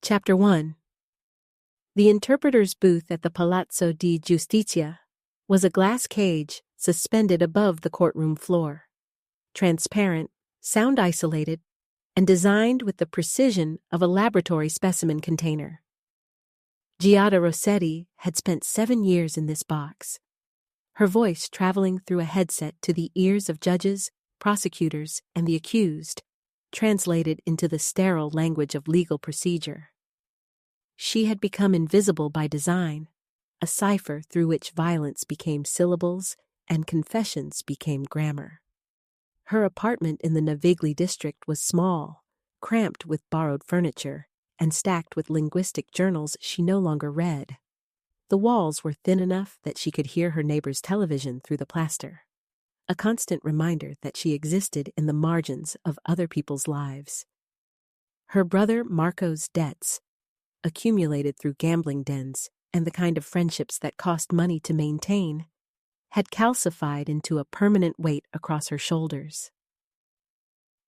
Chapter 1. The interpreter's booth at the Palazzo di Giustizia was a glass cage suspended above the courtroom floor. Transparent, sound-isolated, and designed with the precision of a laboratory specimen container. Giada Rossetti had spent 7 years in this box, her voice traveling through a headset to the ears of judges, prosecutors, and the accused, translated into the sterile language of legal procedure. She had become invisible by design, a cipher through which violence became syllables and confessions became grammar. Her apartment in the Navigli district was small, cramped with borrowed furniture, and stacked with linguistic journals she no longer read. The walls were thin enough that she could hear her neighbor's television through the plaster, a constant reminder that she existed in the margins of other people's lives. Her brother Marco's debts, accumulated through gambling dens and the kind of friendships that cost money to maintain, had calcified into a permanent weight across her shoulders.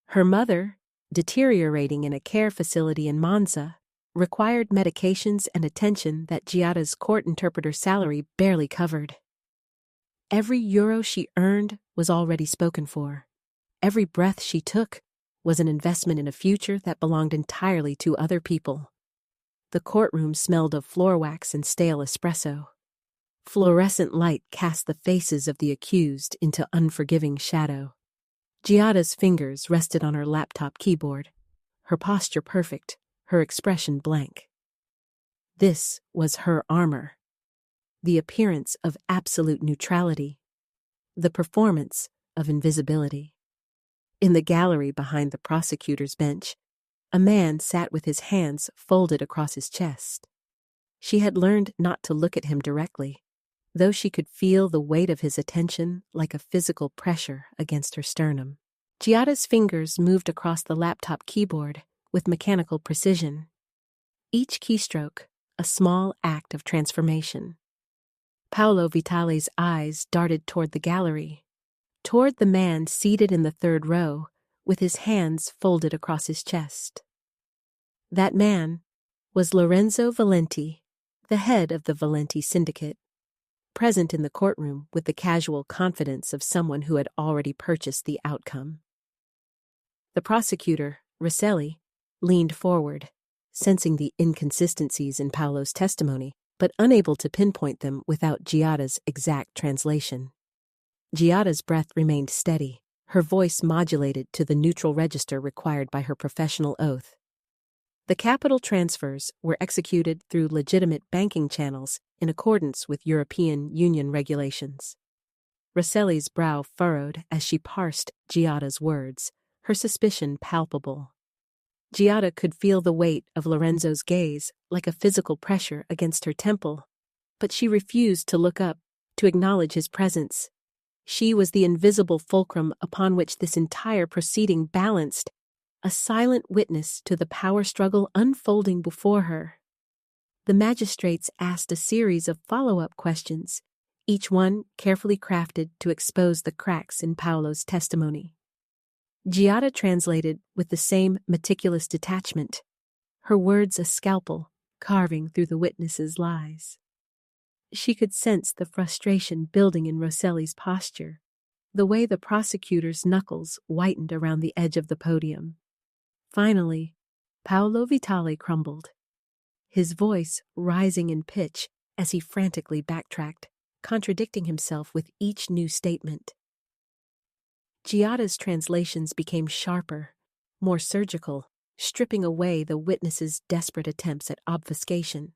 Her mother, deteriorating in a care facility in Monza, required medications and attention that Giada's court interpreter salary barely covered. Every euro she earned was already spoken for. Every breath she took was an investment in a future that belonged entirely to other people. The courtroom smelled of floor wax and stale espresso. Fluorescent light cast the faces of the accused into unforgiving shadow. Giada's fingers rested on her laptop keyboard, her posture perfect, her expression blank. This was her armor, the appearance of absolute neutrality, the performance of invisibility. In the gallery behind the prosecutor's bench, a man sat with his hands folded across his chest. She had learned not to look at him directly, though she could feel the weight of his attention like a physical pressure against her sternum. Giada's fingers moved across the laptop keyboard with mechanical precision. Each keystroke, a small act of transformation. Paolo Vitale's eyes darted toward the gallery, toward the man seated in the third row, with his hands folded across his chest. That man was Lorenzo Valenti, the head of the Valenti syndicate, present in the courtroom with the casual confidence of someone who had already purchased the outcome. The prosecutor, Rossetti, leaned forward, sensing the inconsistencies in Paolo's testimony, but unable to pinpoint them without Giada's exact translation. Giada's breath remained steady, her voice modulated to the neutral register required by her professional oath. The capital transfers were executed through legitimate banking channels in accordance with European Union regulations. Rossetti's brow furrowed as she parsed Giada's words, her suspicion palpable. Giada could feel the weight of Lorenzo's gaze like a physical pressure against her temple, but she refused to look up, to acknowledge his presence. She was the invisible fulcrum upon which this entire proceeding balanced, a silent witness to the power struggle unfolding before her. The magistrates asked a series of follow-up questions, each one carefully crafted to expose the cracks in Paolo's testimony. Giada translated with the same meticulous detachment, her words a scalpel carving through the witness's lies. She could sense the frustration building in Rossetti's posture, the way the prosecutor's knuckles whitened around the edge of the podium. Finally, Paolo Vitale crumbled, his voice rising in pitch as he frantically backtracked, contradicting himself with each new statement. Giada's translations became sharper, more surgical, stripping away the witness's desperate attempts at obfuscation.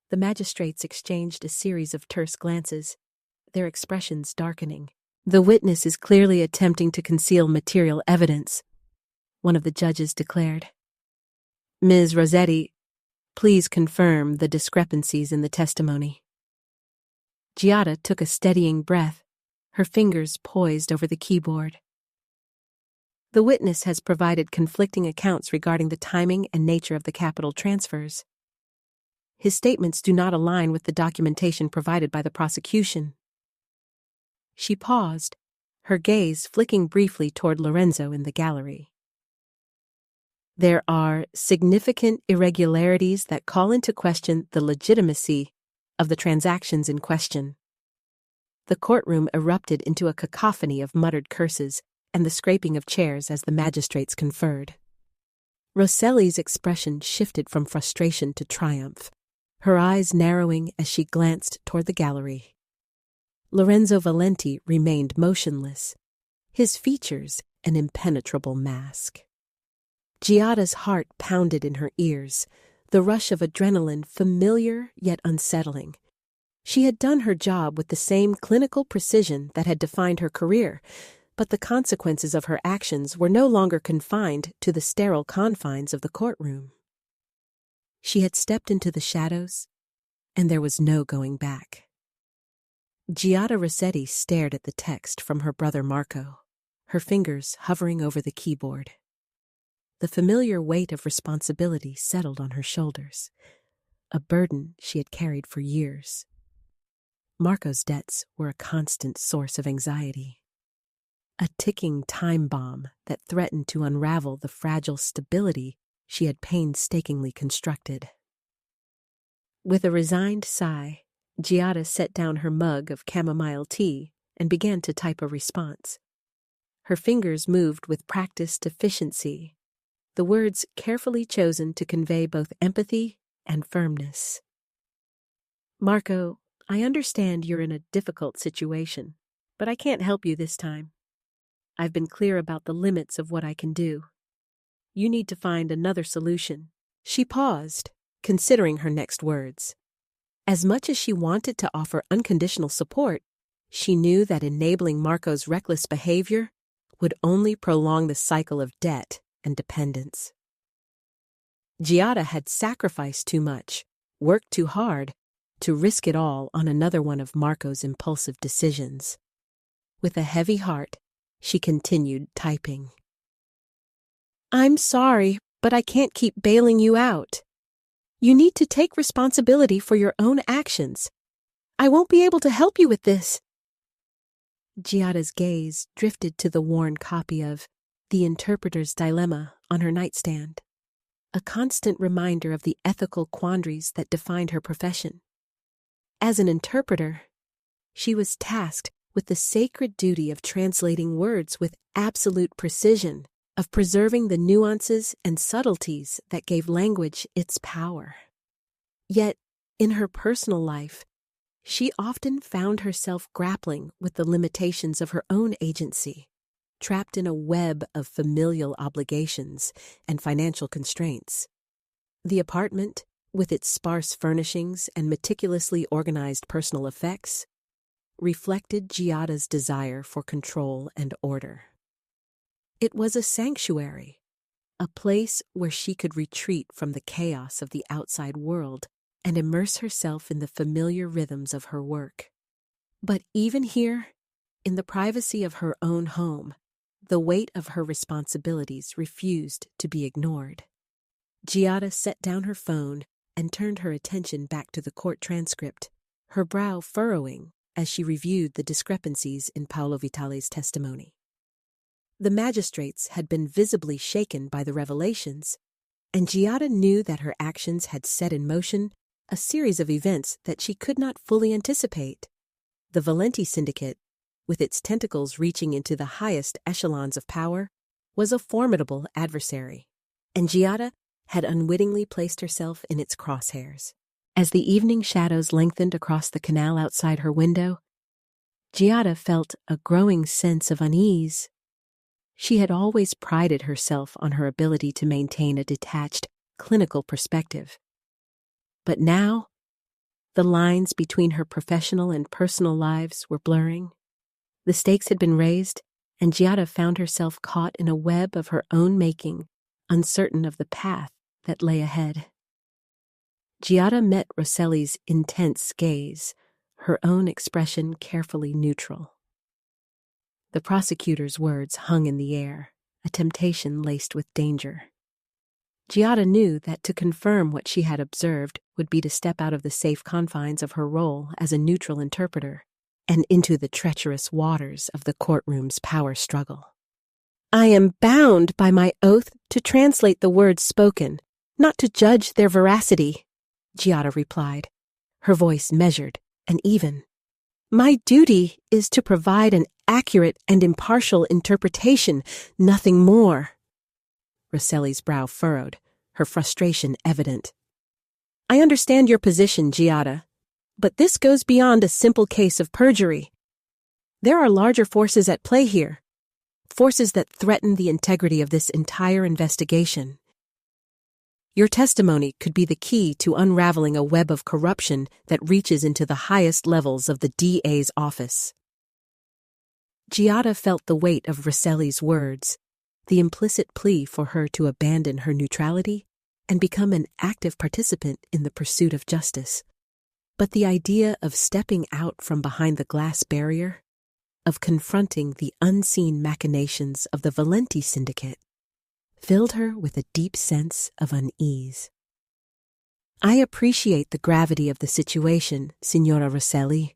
The magistrates exchanged a series of terse glances, their expressions darkening. "The witness is clearly attempting to conceal material evidence," one of the judges declared. "Ms. Rossetti, please confirm the discrepancies in the testimony." Giada took a steadying breath, her fingers poised over the keyboard. "The witness has provided conflicting accounts regarding the timing and nature of the capital transfers. His statements do not align with the documentation provided by the prosecution." She paused, her gaze flicking briefly toward Lorenzo in the gallery. There are significant irregularities that call into question the legitimacy of the transactions in question. The courtroom erupted into a cacophony of muttered curses and the scraping of chairs as the magistrates conferred. Rosselli's expression shifted from frustration to triumph, her eyes narrowing as she glanced toward the gallery. Lorenzo Valenti remained motionless, his features an impenetrable mask. Giada's heart pounded in her ears, the rush of adrenaline familiar yet unsettling. She had done her job with the same clinical precision that had defined her career, but the consequences of her actions were no longer confined to the sterile confines of the courtroom. She had stepped into the shadows, and there was no going back. Giada Rossetti stared at the text from her brother Marco, her fingers hovering over the keyboard. The familiar weight of responsibility settled on her shoulders, a burden she had carried for years. Marco's debts were a constant source of anxiety, a ticking time bomb that threatened to unravel the fragile stability she had painstakingly constructed. With a resigned sigh, Giada set down her mug of chamomile tea and began to type a response. Her fingers moved with practiced efficiency, the words carefully chosen to convey both empathy and firmness. Marco, I understand you're in a difficult situation, but I can't help you this time. I've been clear about the limits of what I can do. You need to find another solution. She paused, considering her next words. As much as she wanted to offer unconditional support, she knew that enabling Marco's reckless behavior would only prolong the cycle of debt and dependence. Giada had sacrificed too much, worked too hard, to risk it all on another one of Marco's impulsive decisions. With a heavy heart, she continued typing. I'm sorry, but I can't keep bailing you out. You need to take responsibility for your own actions. I won't be able to help you with this. Giada's gaze drifted to the worn copy of The Interpreter's Dilemma on her nightstand, a constant reminder of the ethical quandaries that defined her profession. As an interpreter, she was tasked with the sacred duty of translating words with absolute precision, of preserving the nuances and subtleties that gave language its power. Yet, in her personal life, she often found herself grappling with the limitations of her own agency, trapped in a web of familial obligations and financial constraints. The apartment, with its sparse furnishings and meticulously organized personal effects, reflected Giada's desire for control and order. It was a sanctuary, a place where she could retreat from the chaos of the outside world and immerse herself in the familiar rhythms of her work. But even here, in the privacy of her own home, the weight of her responsibilities refused to be ignored. Giada set down her phone and turned her attention back to the court transcript, her brow furrowing as she reviewed the discrepancies in Paolo Vitale's testimony. The magistrates had been visibly shaken by the revelations, and Giada knew that her actions had set in motion a series of events that she could not fully anticipate. The Valenti syndicate, with its tentacles reaching into the highest echelons of power, was a formidable adversary, and Giada had unwittingly placed herself in its crosshairs. As the evening shadows lengthened across the canal outside her window, Giada felt a growing sense of unease. She had always prided herself on her ability to maintain a detached, clinical perspective. But now, the lines between her professional and personal lives were blurring. The stakes had been raised, and Giada found herself caught in a web of her own making, uncertain of the path that lay ahead. Giada met Rosselli's intense gaze, her own expression carefully neutral. The prosecutor's words hung in the air, a temptation laced with danger. Giada knew that to confirm what she had observed would be to step out of the safe confines of her role as a neutral interpreter and into the treacherous waters of the courtroom's power struggle. I am bound by my oath to translate the words spoken, not to judge their veracity, Giada replied, her voice measured and even. My duty is to provide an accurate and impartial interpretation, nothing more. Rosselli's brow furrowed, her frustration evident. I understand your position, Giada, but this goes beyond a simple case of perjury. There are larger forces at play here, forces that threaten the integrity of this entire investigation. Your testimony could be the key to unraveling a web of corruption that reaches into the highest levels of the DA's office. Giada felt the weight of Rosselli's words, the implicit plea for her to abandon her neutrality and become an active participant in the pursuit of justice. But the idea of stepping out from behind the glass barrier, of confronting the unseen machinations of the Valenti syndicate, filled her with a deep sense of unease. I appreciate the gravity of the situation, Signora Rosselli,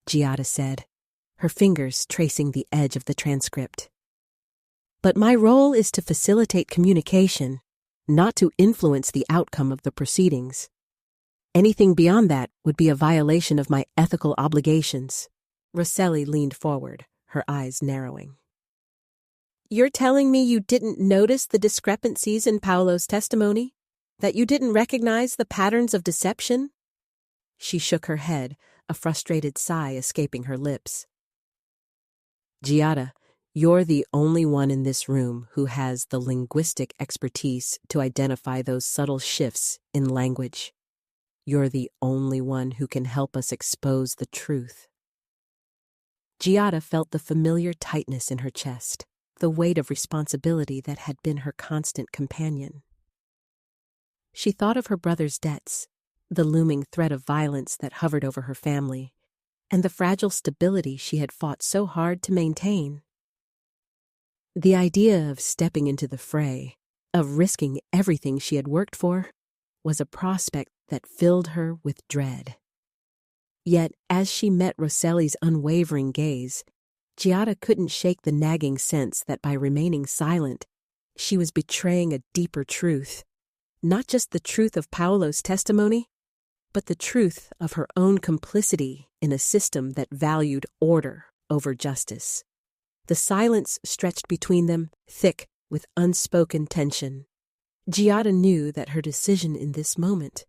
Giada said, her fingers tracing the edge of the transcript. But my role is to facilitate communication, not to influence the outcome of the proceedings. Anything beyond that would be a violation of my ethical obligations. Rosselli leaned forward, her eyes narrowing. You're telling me you didn't notice the discrepancies in Paolo's testimony? That you didn't recognize the patterns of deception? She shook her head, a frustrated sigh escaping her lips. Giada, you're the only one in this room who has the linguistic expertise to identify those subtle shifts in language. You're the only one who can help us expose the truth. Giada felt the familiar tightness in her chest, the weight of responsibility that had been her constant companion. She thought of her brother's debts, the looming threat of violence that hovered over her family, and the fragile stability she had fought so hard to maintain. The idea of stepping into the fray, of risking everything she had worked for, was a prospect that filled her with dread. Yet, as she met Rosselli's unwavering gaze, Giada couldn't shake the nagging sense that by remaining silent, she was betraying a deeper truth. Not just the truth of Paolo's testimony, but the truth of her own complicity in a system that valued order over justice. The silence stretched between them, thick with unspoken tension. Giada knew that her decision in this moment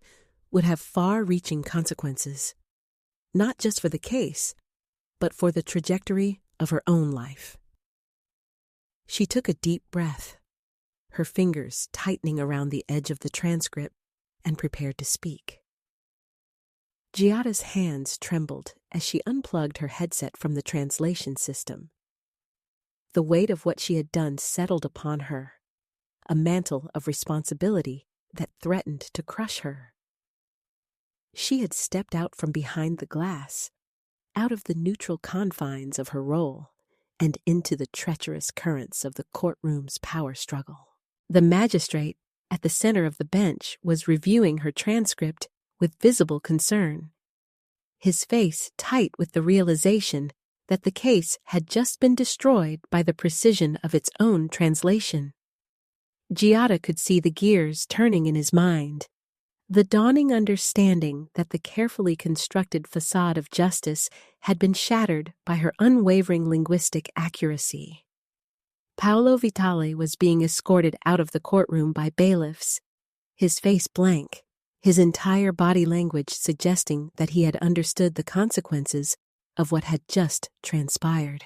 would have far-reaching consequences, not just for the case, but for the trajectory of her own life. She took a deep breath, her fingers tightening around the edge of the transcript, and prepared to speak. Giada's hands trembled as she unplugged her headset from the translation system. The weight of what she had done settled upon her, a mantle of responsibility that threatened to crush her. She had stepped out from behind the glass, out of the neutral confines of her role, and into the treacherous currents of the courtroom's power struggle. The magistrate, at the center of the bench, was reviewing her transcript with visible concern, his face tight with the realization that the case had just been destroyed by the precision of its own translation. Giada could see the gears turning in his mind, the dawning understanding that the carefully constructed facade of justice had been shattered by her unwavering linguistic accuracy. Paolo Vitale was being escorted out of the courtroom by bailiffs, his face blank, his entire body language suggesting that he had understood the consequences of what had just transpired.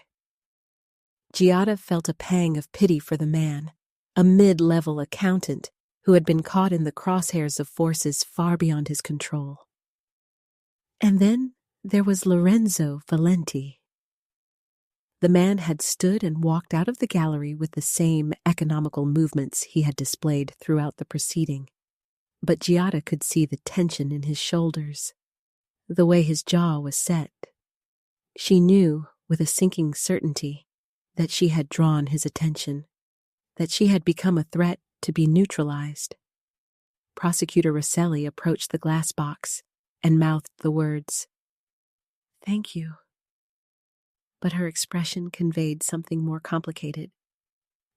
Giada felt a pang of pity for the man, a mid-level accountant who had been caught in the crosshairs of forces far beyond his control. And then there was Lorenzo Valenti. The man had stood and walked out of the gallery with the same economical movements he had displayed throughout the proceeding, but Giada could see the tension in his shoulders, the way his jaw was set. She knew, with a sinking certainty, that she had drawn his attention, that she had become a threat to be neutralized. Prosecutor Rosselli approached the glass box and mouthed the words, "Thank you." But her expression conveyed something more complicated.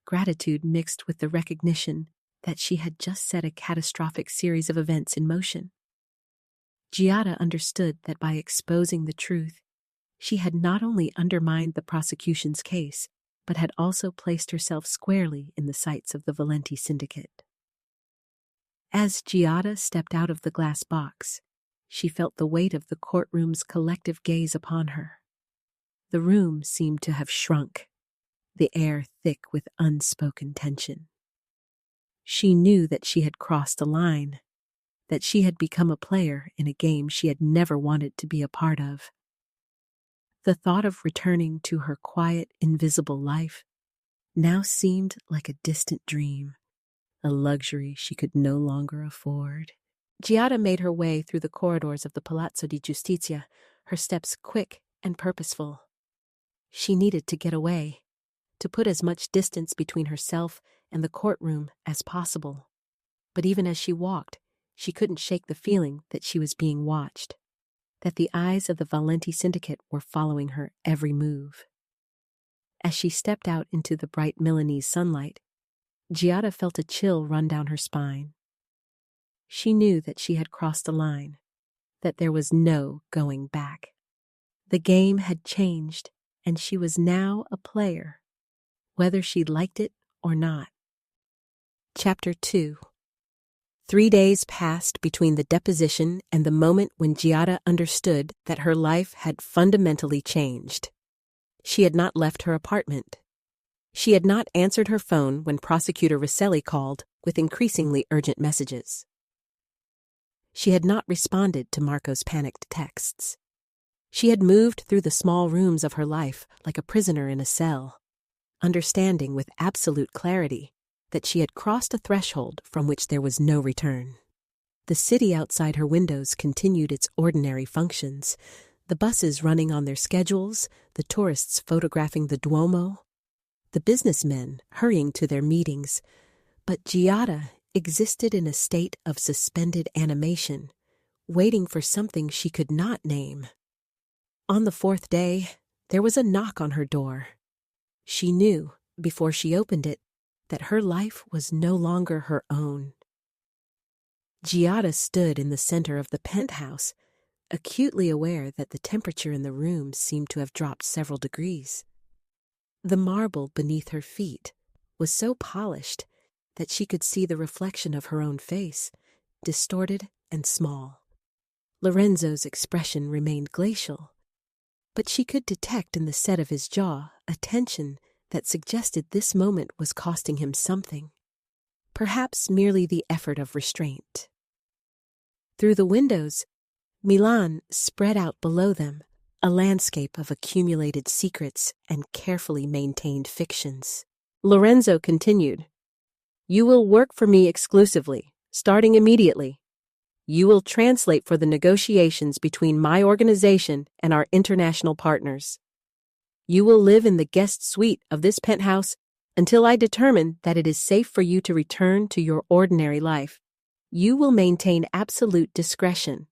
gratitude mixed with the recognition that she had just set a catastrophic series of events in motion. Giada understood that by exposing the truth, she had not only undermined the prosecution's case, but had also placed herself squarely in the sights of the Valenti syndicate. As Giada stepped out of the glass box, she felt the weight of the courtroom's collective gaze upon her. The room seemed to have shrunk, the air thick with unspoken tension. She knew that she had crossed a line, that she had become a player in a game she had never wanted to be a part of. The thought of returning to her quiet, invisible life now seemed like a distant dream, a luxury she could no longer afford. Giada made her way through the corridors of the Palazzo di Giustizia, her steps quick and purposeful. She needed to get away, to put as much distance between herself and the courtroom as possible. But even as she walked, she couldn't shake the feeling that she was being watched, that the eyes of the Valenti syndicate were following her every move. As she stepped out into the bright Milanese sunlight, Giada felt a chill run down her spine. She knew that she had crossed a line, that there was no going back. The game had changed, and she was now a player, whether she liked it or not. Chapter 2. 3 days passed between the deposition and the moment when Giada understood that her life had fundamentally changed. She had not left her apartment. She had not answered her phone when Prosecutor Rossetti called with increasingly urgent messages. She had not responded to Marco's panicked texts. She had moved through the small rooms of her life like a prisoner in a cell, understanding with absolute clarity that she had crossed a threshold from which there was no return. The city outside her windows continued its ordinary functions, the buses running on their schedules, the tourists photographing the Duomo, the businessmen hurrying to their meetings, but Giada existed in a state of suspended animation, waiting for something she could not name. On the 4th day, there was a knock on her door. She knew, before she opened it, that her life was no longer her own. Giada stood in the center of the penthouse, acutely aware that the temperature in the room seemed to have dropped several degrees. The marble beneath her feet was so polished that she could see the reflection of her own face, distorted and small. Lorenzo's expression remained glacial, but she could detect in the set of his jaw a tension that suggested this moment was costing him something, perhaps merely the effort of restraint. Through the windows, Milan spread out below them, a landscape of accumulated secrets and carefully maintained fictions. Lorenzo continued, "You will work for me exclusively, starting immediately. You will translate for the negotiations between my organization and our international partners. You will live in the guest suite of this penthouse until I determine that it is safe for you to return to your ordinary life. You will maintain absolute discretion,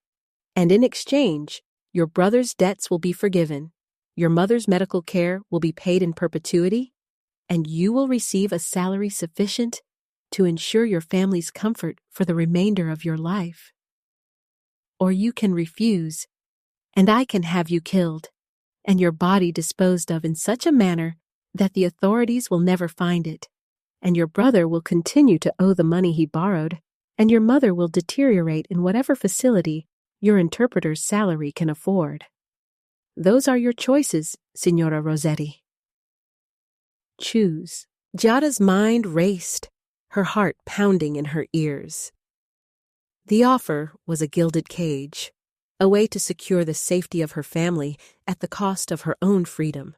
and in exchange, your brother's debts will be forgiven, your mother's medical care will be paid in perpetuity, and you will receive a salary sufficient to ensure your family's comfort for the remainder of your life. Or you can refuse, and I can have you killed, and your body disposed of in such a manner that the authorities will never find it, and your brother will continue to owe the money he borrowed, and your mother will deteriorate in whatever facility your interpreter's salary can afford. Those are your choices, Signora Rossetti. Choose." Giada's mind raced, her heart pounding in her ears. The offer was a gilded cage, a way to secure the safety of her family at the cost of her own freedom.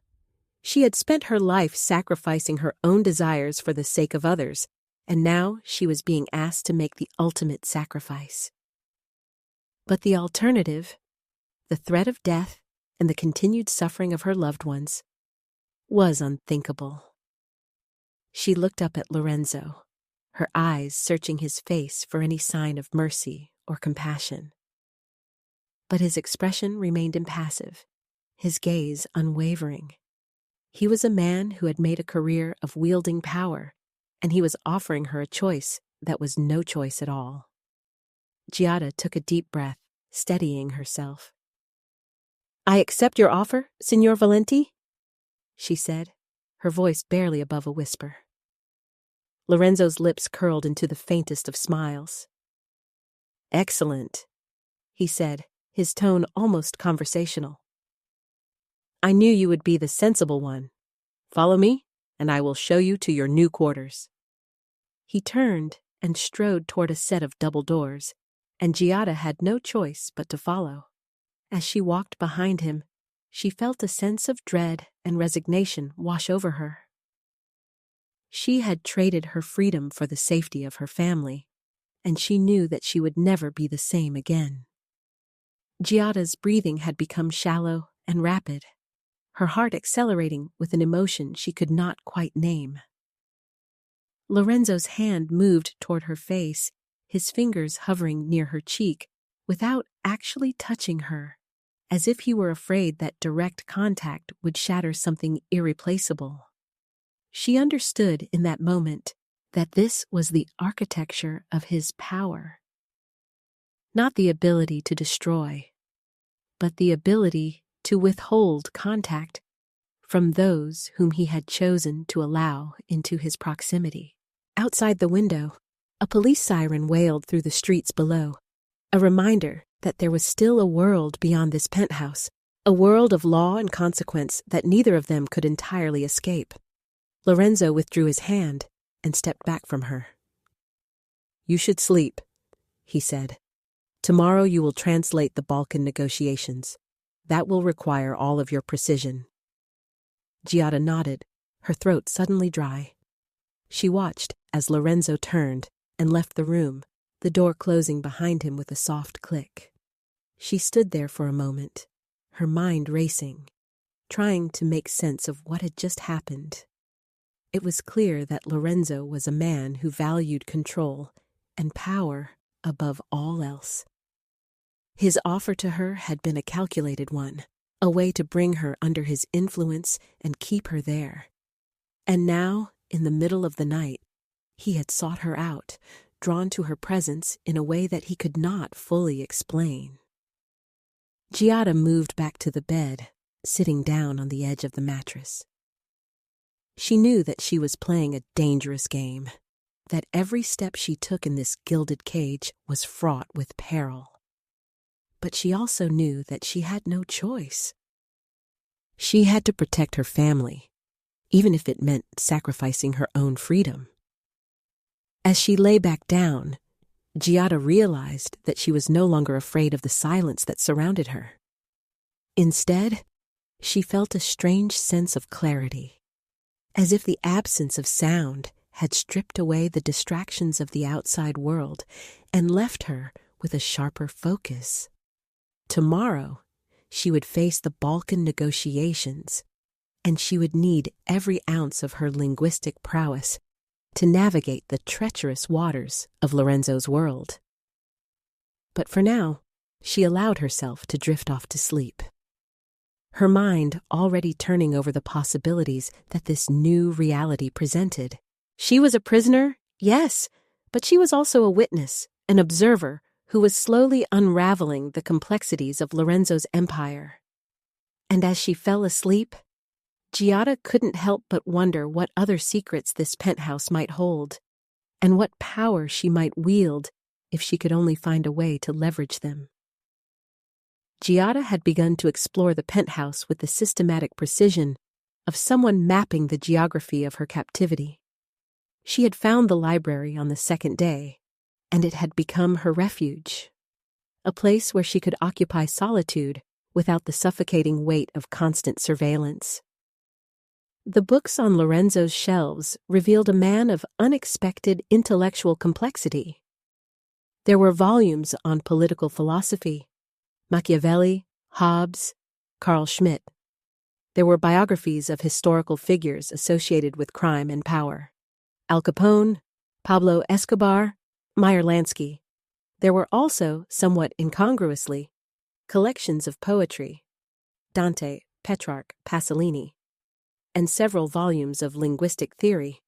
She had spent her life sacrificing her own desires for the sake of others, and now she was being asked to make the ultimate sacrifice. But the alternative, the threat of death and the continued suffering of her loved ones, was unthinkable. She looked up at Lorenzo, her eyes searching his face for any sign of mercy or compassion. But his expression remained impassive, his gaze unwavering. He was a man who had made a career of wielding power, and he was offering her a choice that was no choice at all. Giada took a deep breath, steadying herself. "I accept your offer, Signor Valenti," she said, her voice barely above a whisper. Lorenzo's lips curled into the faintest of smiles. "Excellent," he said, his tone almost conversational. "I knew you would be the sensible one. Follow me, and I will show you to your new quarters." He turned and strode toward a set of double doors, and Giada had no choice but to follow. As she walked behind him, she felt a sense of dread and resignation wash over her. She had traded her freedom for the safety of her family, and she knew that she would never be the same again. Giada's breathing had become shallow and rapid, her heart accelerating with an emotion she could not quite name. Lorenzo's hand moved toward her face, his fingers hovering near her cheek, without actually touching her, as if he were afraid that direct contact would shatter something irreplaceable. She understood in that moment that this was the architecture of his power. Not the ability to destroy, but the ability to withhold contact from those whom he had chosen to allow into his proximity. Outside the window, a police siren wailed through the streets below, a reminder that there was still a world beyond this penthouse, a world of law and consequence that neither of them could entirely escape. Lorenzo withdrew his hand and stepped back from her. "You should sleep," he said. "Tomorrow you will translate the Balkan negotiations. That will require all of your precision." Giada nodded, her throat suddenly dry. She watched as Lorenzo turned and left the room, the door closing behind him with a soft click. She stood there for a moment, her mind racing, trying to make sense of what had just happened. It was clear that Lorenzo was a man who valued control and power above all else. His offer to her had been a calculated one, a way to bring her under his influence and keep her there. And now, in the middle of the night, he had sought her out, drawn to her presence in a way that he could not fully explain. Giada moved back to the bed, sitting down on the edge of the mattress. She knew that she was playing a dangerous game, that every step she took in this gilded cage was fraught with peril. But she also knew that she had no choice. She had to protect her family, even if it meant sacrificing her own freedom. As she lay back down, Giada realized that she was no longer afraid of the silence that surrounded her. Instead, she felt a strange sense of clarity, as if the absence of sound had stripped away the distractions of the outside world and left her with a sharper focus. Tomorrow, she would face the Balkan negotiations, and she would need every ounce of her linguistic prowess to navigate the treacherous waters of Lorenzo's world. But for now, she allowed herself to drift off to sleep, her mind already turning over the possibilities that this new reality presented. She was a prisoner, yes, but she was also a witness, an observer who was slowly unraveling the complexities of Lorenzo's empire. And as she fell asleep, Giada couldn't help but wonder what other secrets this penthouse might hold, and what power she might wield if she could only find a way to leverage them. Giada had begun to explore the penthouse with the systematic precision of someone mapping the geography of her captivity. She had found the library on the second day, and it had become her refuge, a place where she could occupy solitude without the suffocating weight of constant surveillance. The books on Lorenzo's shelves revealed a man of unexpected intellectual complexity. There were volumes on political philosophy, Machiavelli, Hobbes, Carl Schmitt. There were biographies of historical figures associated with crime and power, Al Capone, Pablo Escobar, Meyer Lansky. There were also, somewhat incongruously, collections of poetry, Dante, Petrarch, Pasolini. and several volumes of linguistic theory,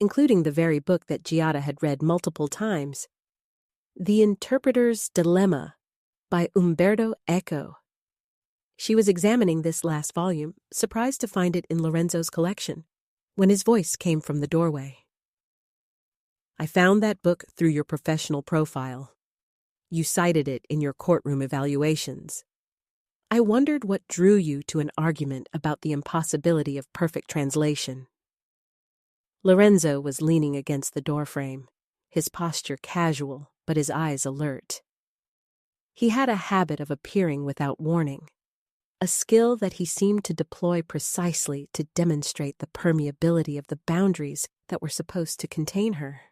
including the very book that Giada had read multiple times, The Interpreter's Dilemma by Umberto Eco. She was examining this last volume, surprised to find it in Lorenzo's collection, when his voice came from the doorway. "I found that book through your professional profile. You cited it in your courtroom evaluations. I wondered what drew you to an argument about the impossibility of perfect translation." Lorenzo was leaning against the doorframe, his posture casual, but his eyes alert. He had a habit of appearing without warning, a skill that he seemed to deploy precisely to demonstrate the permeability of the boundaries that were supposed to contain her.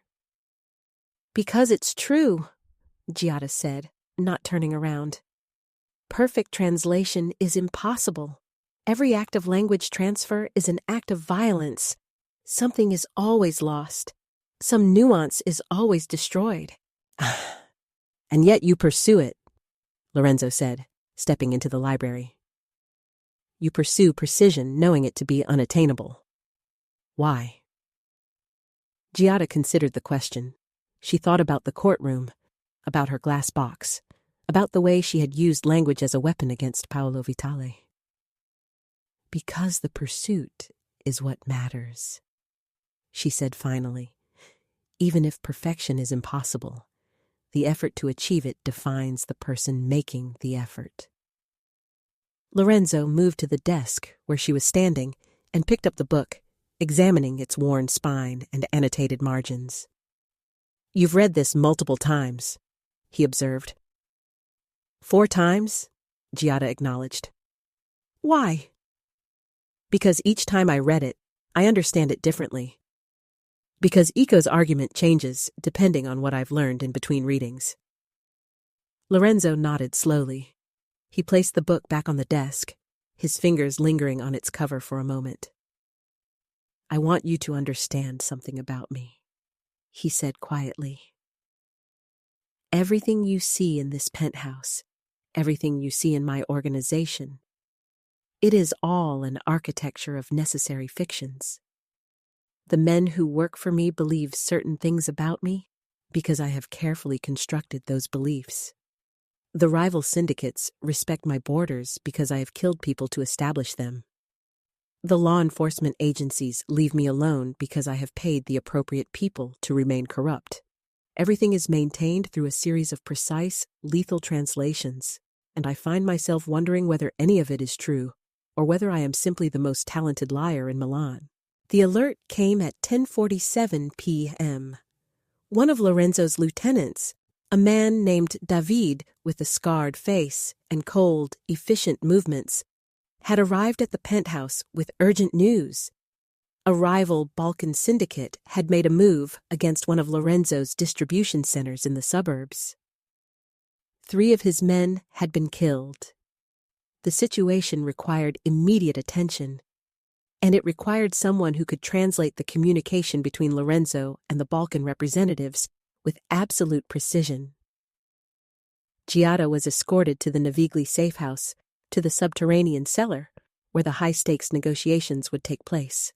"Because it's true," Giada said, not turning around. "Perfect translation is impossible. Every act of language transfer is an act of violence. Something is always lost. Some nuance is always destroyed." "And yet you pursue it," Lorenzo said, stepping into the library. "You pursue precision, knowing it to be unattainable. Why?" Giada considered the question. She thought about the courtroom, about her glass box, about the way she had used language as a weapon against Paolo Vitale. "Because the pursuit is what matters," she said finally. "Even if perfection is impossible, the effort to achieve it defines the person making the effort." Lorenzo moved to the desk where she was standing and picked up the book, examining its worn spine and annotated margins. "You've read this multiple times," he observed. "4 times," Giada acknowledged. "Why?" "Because each time I read it, I understand it differently. Because Eco's argument changes depending on what I've learned in between readings." Lorenzo nodded slowly. He placed the book back on the desk, his fingers lingering on its cover for a moment. "I want you to understand something about me," he said quietly. "Everything you see in this penthouse, everything you see in my organization, it is all an architecture of necessary fictions. The men who work for me believe certain things about me because I have carefully constructed those beliefs. The rival syndicates respect my borders because I have killed people to establish them. The law enforcement agencies leave me alone because I have paid the appropriate people to remain corrupt. Everything is maintained through a series of precise, lethal translations, and I find myself wondering whether any of it is true, or whether I am simply the most talented liar in Milan." The alert came at 10:47 p.m. One of Lorenzo's lieutenants, a man named David with a scarred face and cold, efficient movements, had arrived at the penthouse with urgent news. A rival Balkan syndicate had made a move against one of Lorenzo's distribution centers in the suburbs. 3 of his men had been killed. The situation required immediate attention, and it required someone who could translate the communication between Lorenzo and the Balkan representatives with absolute precision. Giada was escorted to the Navigli safe house, to the subterranean cellar, where the high-stakes negotiations would take place.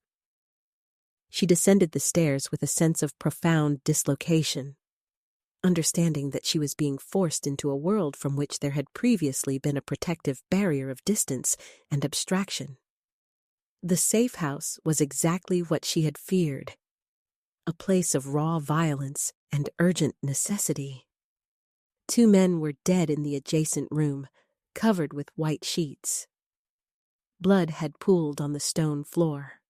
She descended the stairs with a sense of profound dislocation, understanding that she was being forced into a world from which there had previously been a protective barrier of distance and abstraction. The safe house was exactly what she had feared, a place of raw violence and urgent necessity. 2 men were dead in the adjacent room, covered with white sheets. Blood had pooled on the stone floor.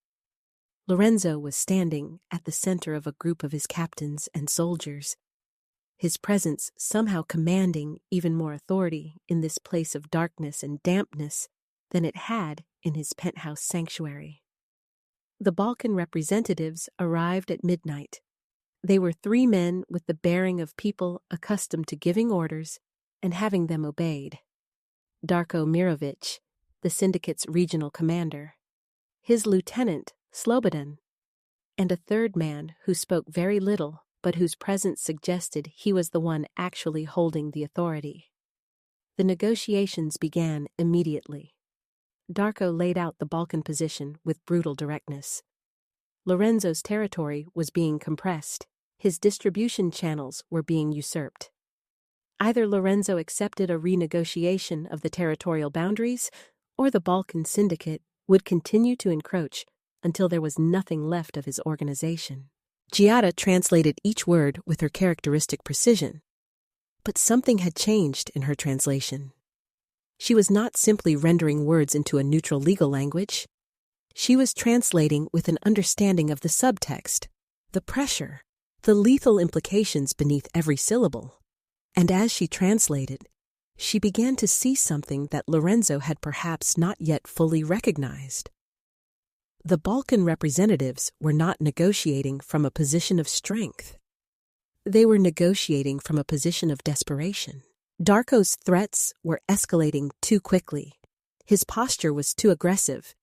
Lorenzo was standing at the center of a group of his captains and soldiers, his presence somehow commanding even more authority in this place of darkness and dampness than it had in his penthouse sanctuary. The Balkan representatives arrived at midnight. They were 3 men with the bearing of people accustomed to giving orders and having them obeyed. Darko Mirovic, the syndicate's regional commander, his lieutenant, Slobodan, and a 3rd man who spoke very little but whose presence suggested he was the one actually holding the authority. The negotiations began immediately. Darko laid out the Balkan position with brutal directness. Lorenzo's territory was being compressed. His distribution channels were being usurped. Either Lorenzo accepted a renegotiation of the territorial boundaries, or the Balkan syndicate would continue to encroach until there was nothing left of his organization. Giada translated each word with her characteristic precision. But something had changed in her translation. She was not simply rendering words into a neutral legal language. She was translating with an understanding of the subtext, the pressure, the lethal implications beneath every syllable. And as she translated, she began to see something that Lorenzo had perhaps not yet fully recognized. The Balkan representatives were not negotiating from a position of strength. They were negotiating from a position of desperation. Darko's threats were escalating too quickly. His posture was too aggressive.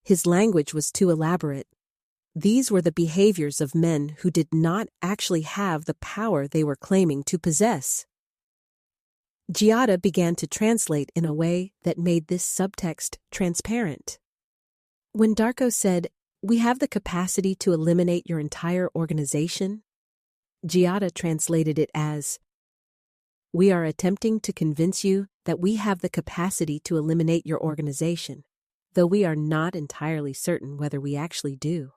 His language was too elaborate. These were the behaviors of men who did not actually have the power they were claiming to possess. Giada began to translate in a way that made this subtext transparent. When Darko said, "We have the capacity to eliminate your entire organization," Giada translated it as, "We are attempting to convince you that we have the capacity to eliminate your organization, though we are not entirely certain whether we actually do."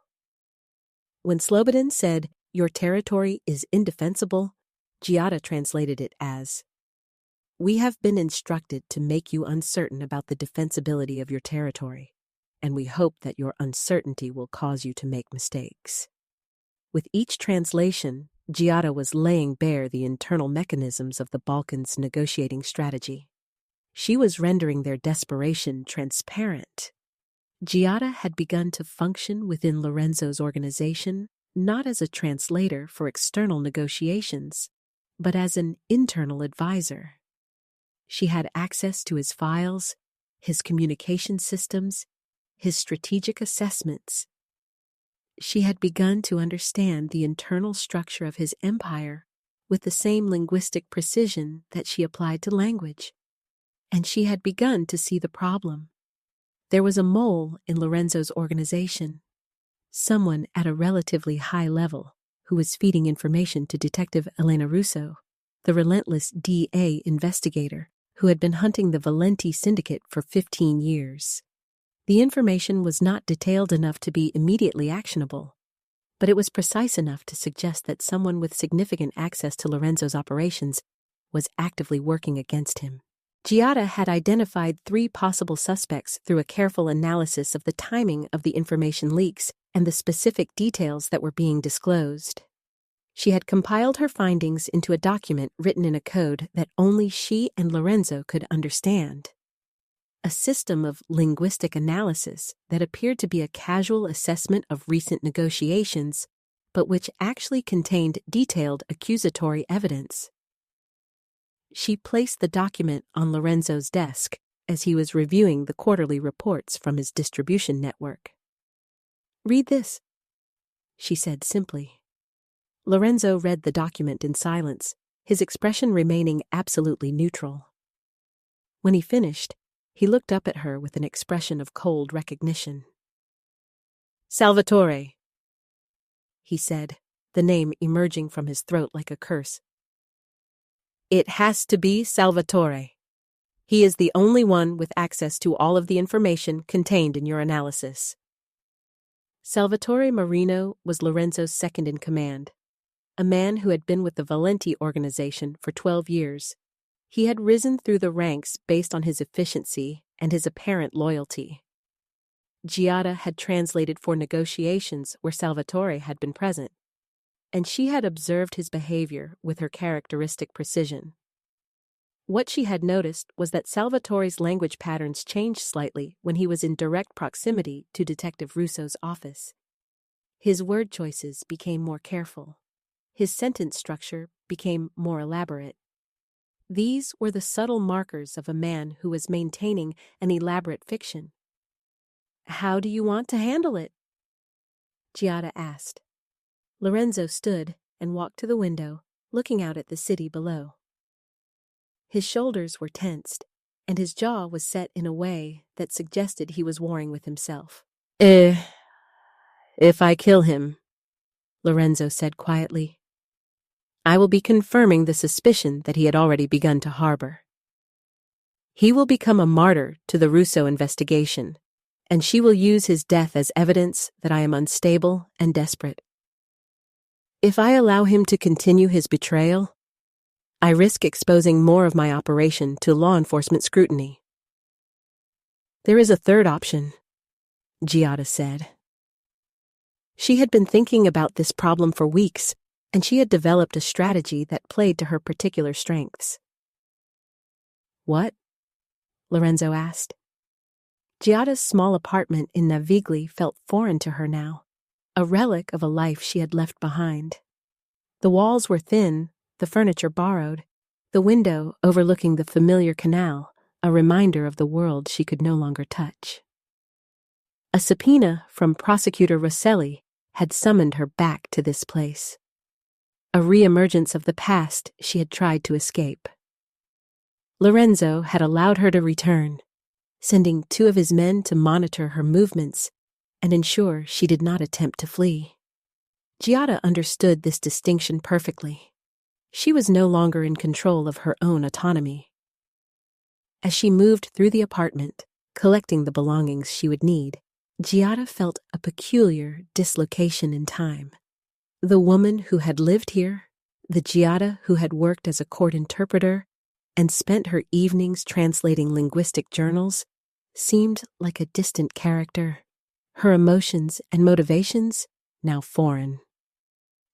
When Slobodan said, "Your territory is indefensible," Giada translated it as, "We have been instructed to make you uncertain about the defensibility of your territory, and we hope that your uncertainty will cause you to make mistakes." With each translation, Giada was laying bare the internal mechanisms of the Balkans' negotiating strategy. She was rendering their desperation transparent. Giada had begun to function within Lorenzo's organization not as a translator for external negotiations, but as an internal advisor. She had access to his files, his communication systems, his strategic assessments. She had begun to understand the internal structure of his empire with the same linguistic precision that she applied to language. And she had begun to see the problem. There was a mole in Lorenzo's organization, someone at a relatively high level who was feeding information to Detective Elena Russo, the relentless DA investigator who had been hunting the Valenti syndicate for 15 years. The information was not detailed enough to be immediately actionable, but it was precise enough to suggest that someone with significant access to Lorenzo's operations was actively working against him. Giada had identified 3 possible suspects through a careful analysis of the timing of the information leaks and the specific details that were being disclosed. She had compiled her findings into a document written in a code that only she and Lorenzo could understand. A system of linguistic analysis that appeared to be a casual assessment of recent negotiations, but which actually contained detailed accusatory evidence. She placed the document on Lorenzo's desk as he was reviewing the quarterly reports from his distribution network. "Read this," she said simply. Lorenzo read the document in silence, his expression remaining absolutely neutral. When he finished, he looked up at her with an expression of cold recognition. "Salvatore," he said, the name emerging from his throat like a curse. "It has to be Salvatore. He is the only one with access to all of the information contained in your analysis." Salvatore Marino was Lorenzo's second-in-command, a man who had been with the Valenti organization for 12 years. He had risen through the ranks based on his efficiency and his apparent loyalty. Giada had translated for negotiations where Salvatore had been present, and she had observed his behavior with her characteristic precision. What she had noticed was that Salvatore's language patterns changed slightly when he was in direct proximity to Detective Russo's office. His word choices became more careful. His sentence structure became more elaborate. These were the subtle markers of a man who was maintaining an elaborate fiction. "How do you want to handle it?" Giada asked. Lorenzo stood and walked to the window, looking out at the city below. His shoulders were tensed, and his jaw was set in a way that suggested he was warring with himself. If I kill him," Lorenzo said quietly, "I will be confirming the suspicion that he had already begun to harbor. He will become a martyr to the Russo investigation, and she will use his death as evidence that I am unstable and desperate. If I allow him to continue his betrayal, I risk exposing more of my operation to law enforcement scrutiny." "There is a third option," Giada said. She had been thinking about this problem for weeks, and she had developed a strategy that played to her particular strengths. "What?" Lorenzo asked. Giada's small apartment in Navigli felt foreign to her now, a relic of a life she had left behind. The walls were thin, the furniture borrowed, the window overlooking the familiar canal, a reminder of the world she could no longer touch. A subpoena from Prosecutor Rossetti had summoned her back to this place, a re-emergence of the past she had tried to escape. Lorenzo had allowed her to return, sending 2 of his men to monitor her movements and ensure she did not attempt to flee. Giada understood this distinction perfectly. She was no longer in control of her own autonomy. As she moved through the apartment, collecting the belongings she would need, Giada felt a peculiar dislocation in time. The woman who had lived here, the Giada who had worked as a court interpreter and spent her evenings translating linguistic journals, seemed like a distant character, her emotions and motivations now foreign.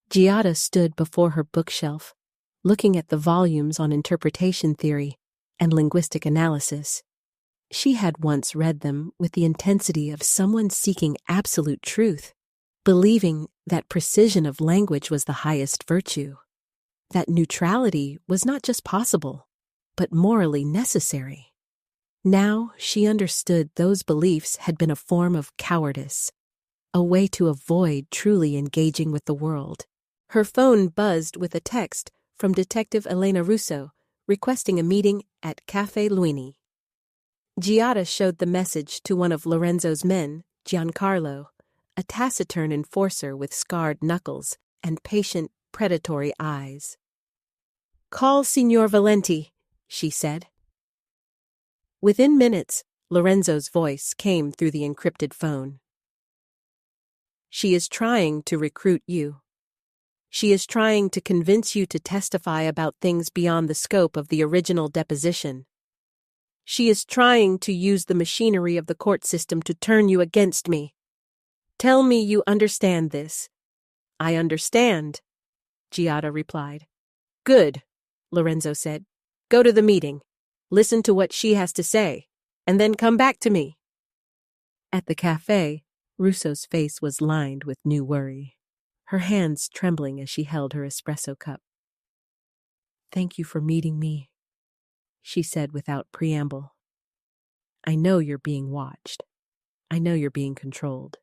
Giada stood before her bookshelf, looking at the volumes on interpretation theory and linguistic analysis. She had once read them with the intensity of someone seeking absolute truth, believing that precision of language was the highest virtue, that neutrality was not just possible, but morally necessary. Now she understood those beliefs had been a form of cowardice, a way to avoid truly engaging with the world. Her phone buzzed with a text from Detective Elena Russo, requesting a meeting at Cafe Luini. Giada showed the message to one of Lorenzo's men, Giancarlo, a taciturn enforcer with scarred knuckles and patient, predatory eyes. "Call Signor Valenti," she said. Within minutes, Lorenzo's voice came through the encrypted phone. "She is trying to recruit you. She is trying to convince you to testify about things beyond the scope of the original deposition. She is trying to use the machinery of the court system to turn you against me. Tell me you understand this." "I understand," Giada replied. "Good," Lorenzo said. "Go to the meeting. Listen to what she has to say, and then come back to me." At the cafe, Russo's face was lined with new worry, her hands trembling as she held her espresso cup. "Thank you for meeting me," she said without preamble. "I know you're being watched. I know you're being controlled.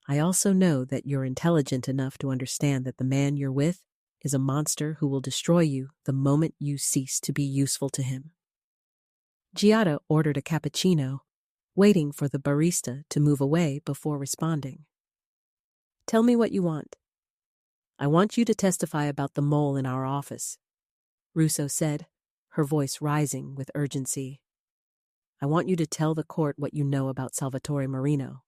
I also know that you're intelligent enough to understand that the man you're with is a monster who will destroy you the moment you cease to be useful to him." Giada ordered a cappuccino, waiting for the barista to move away before responding. "Tell me what you want." "I want you to testify about the mole in our office," Russo said, her voice rising with urgency. "I want you to tell the court what you know about Salvatore Marino.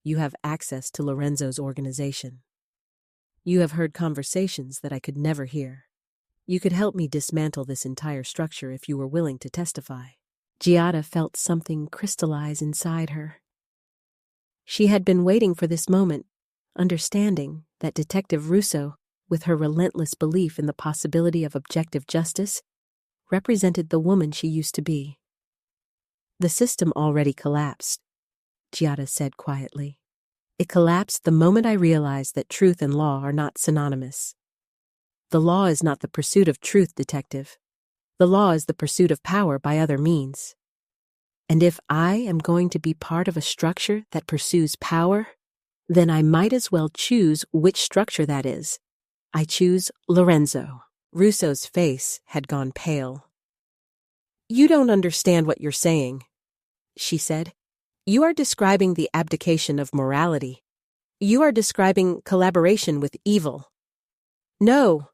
You have access to Lorenzo's organization. You have heard conversations that I could never hear. You could help me dismantle this entire structure if you were willing to testify." Giada felt something crystallize inside her. She had been waiting for this moment, understanding that Detective Russo, with her relentless belief in the possibility of objective justice, represented the woman she used to be. "The system already collapsed," Giada said quietly. "It collapsed the moment I realized that truth and law are not synonymous. The law is not the pursuit of truth, detective. The law is the pursuit of power by other means. And if I am going to be part of a structure that pursues power, then I might as well choose which structure that is. I choose Lorenzo." Russo's face had gone pale. You don't understand what you're saying, she said. You are describing the abdication of morality. You are describing collaboration with evil. No,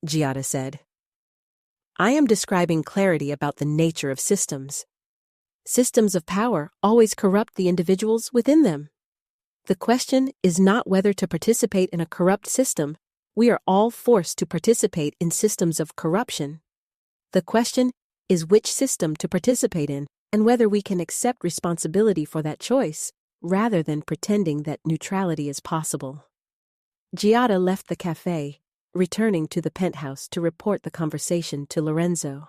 Giada said. I am describing clarity about the nature of systems. Systems of power always corrupt the individuals within them. The question is not whether to participate in a corrupt system. We are all forced to participate in systems of corruption. The question is which system to participate in and whether we can accept responsibility for that choice, rather than pretending that neutrality is possible. Giada left the cafe, returning to the penthouse to report the conversation to Lorenzo.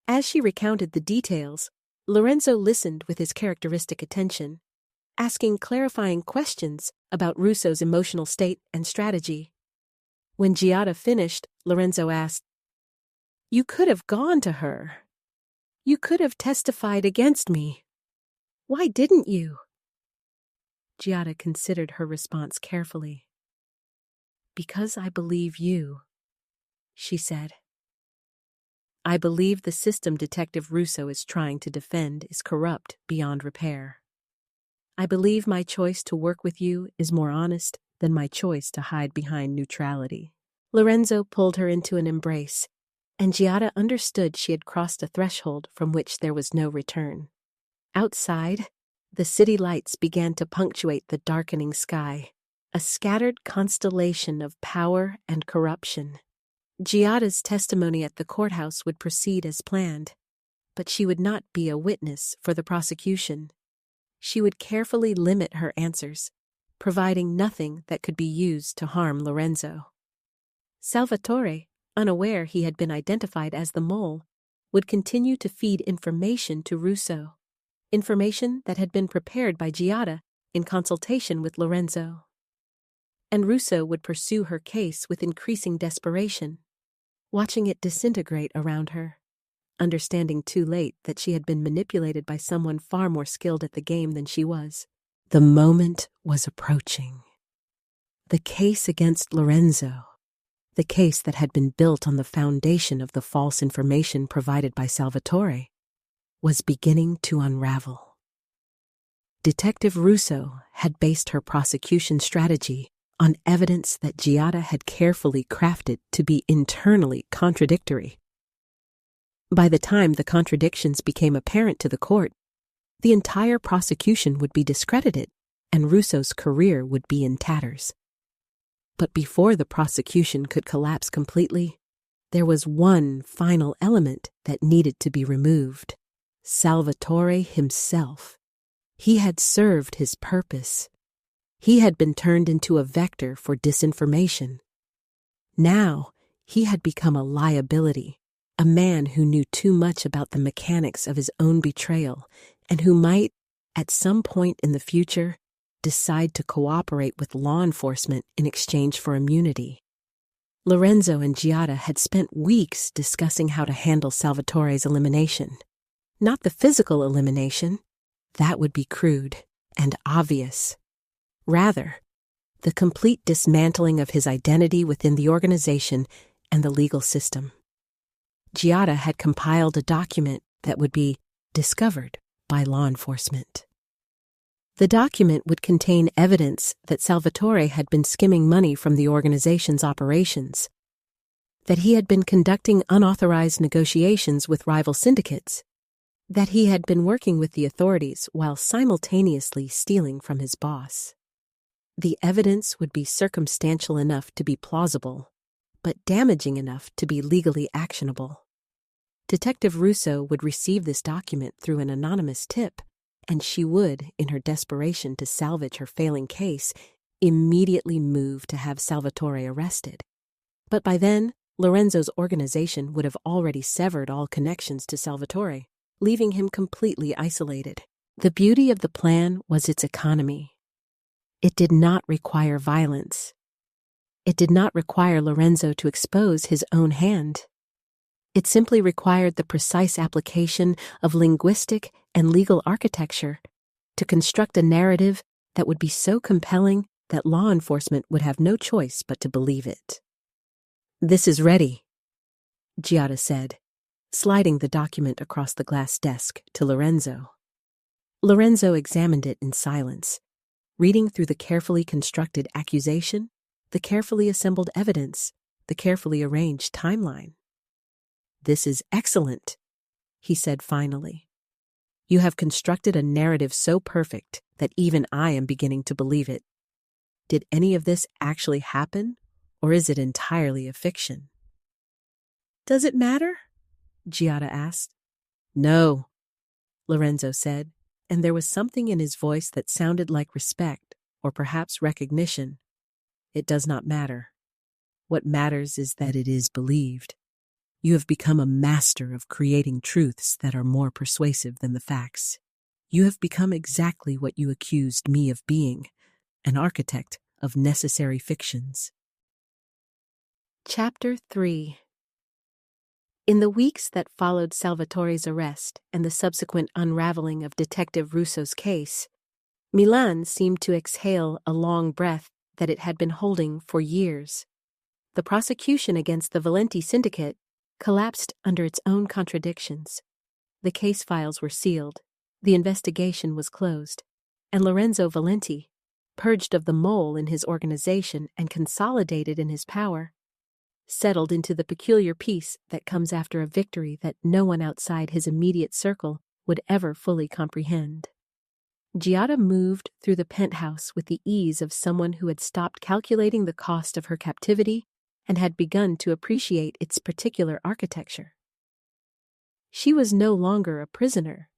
As she recounted the details, Lorenzo listened with his characteristic attention, asking clarifying questions about Russo's emotional state and strategy. When Giada finished, Lorenzo asked, "You could have gone to her. You could have testified against me. Why didn't you?" Giada considered her response carefully. "Because I believe you," she said. "I believe the system Detective Russo is trying to defend is corrupt beyond repair. I believe my choice to work with you is more honest than my choice to hide behind neutrality." Lorenzo pulled her into an embrace, and Giada understood she had crossed a threshold from which there was no return. Outside, the city lights began to punctuate the darkening sky, a scattered constellation of power and corruption. Giada's testimony at the courthouse would proceed as planned, but she would not be a witness for the prosecution. She would carefully limit her answers, providing nothing that could be used to harm Lorenzo. Salvatore, unaware he had been identified as the mole, would continue to feed information to Russo, information that had been prepared by Giada in consultation with Lorenzo. And Russo would pursue her case with increasing desperation, watching it disintegrate around her, understanding too late that she had been manipulated by someone far more skilled at the game than she was. The moment was approaching. The case against Lorenzo, the case that had been built on the foundation of the false information provided by Salvatore, was beginning to unravel. Detective Russo had based her prosecution strategy on evidence that Giada had carefully crafted to be internally contradictory. By the time the contradictions became apparent to the court, the entire prosecution would be discredited and Russo's career would be in tatters. But before the prosecution could collapse completely, there was one final element that needed to be removed: Salvatore himself. He had served his purpose. He had been turned into a vector for disinformation. Now, he had become a liability, a man who knew too much about the mechanics of his own betrayal and who might, at some point in the future, decide to cooperate with law enforcement in exchange for immunity. Lorenzo and Giada had spent weeks discussing how to handle Salvatore's elimination. Not the physical elimination, that would be crude and obvious. Rather, the complete dismantling of his identity within the organization and the legal system. Giada had compiled a document that would be discovered by law enforcement. The document would contain evidence that Salvatore had been skimming money from the organization's operations, that he had been conducting unauthorized negotiations with rival syndicates, that he had been working with the authorities while simultaneously stealing from his boss. The evidence would be circumstantial enough to be plausible, but damaging enough to be legally actionable. Detective Russo would receive this document through an anonymous tip, and she would, in her desperation to salvage her failing case, immediately move to have Salvatore arrested. But by then, Lorenzo's organization would have already severed all connections to Salvatore, leaving him completely isolated. The beauty of the plan was its economy. It did not require violence. It did not require Lorenzo to expose his own hand. It simply required the precise application of linguistic and legal architecture to construct a narrative that would be so compelling that law enforcement would have no choice but to believe it. "This is ready," Giada said, sliding the document across the glass desk to Lorenzo. Lorenzo examined it in silence, reading through the carefully constructed accusation, the carefully assembled evidence, the carefully arranged timeline. "This is excellent," he said finally. "You have constructed a narrative so perfect that even I am beginning to believe it. Did any of this actually happen, or is it entirely a fiction?" "Does it matter?" Giada asked. "No," Lorenzo said, and there was something in his voice that sounded like respect, or perhaps recognition. "It does not matter. What matters is that it is believed. You have become a master of creating truths that are more persuasive than the facts. You have become exactly what you accused me of being, an architect of necessary fictions." Chapter 3. In the weeks that followed Salvatore's arrest and the subsequent unraveling of Detective Russo's case, Milan seemed to exhale a long breath that it had been holding for years. The prosecution against the Valenti syndicate collapsed under its own contradictions. The case files were sealed, the investigation was closed, and Lorenzo Valenti, purged of the mole in his organization and consolidated in his power, settled into the peculiar peace that comes after a victory that no one outside his immediate circle would ever fully comprehend. Giada moved through the penthouse with the ease of someone who had stopped calculating the cost of her captivity and had begun to appreciate its particular architecture. She was no longer a prisoner.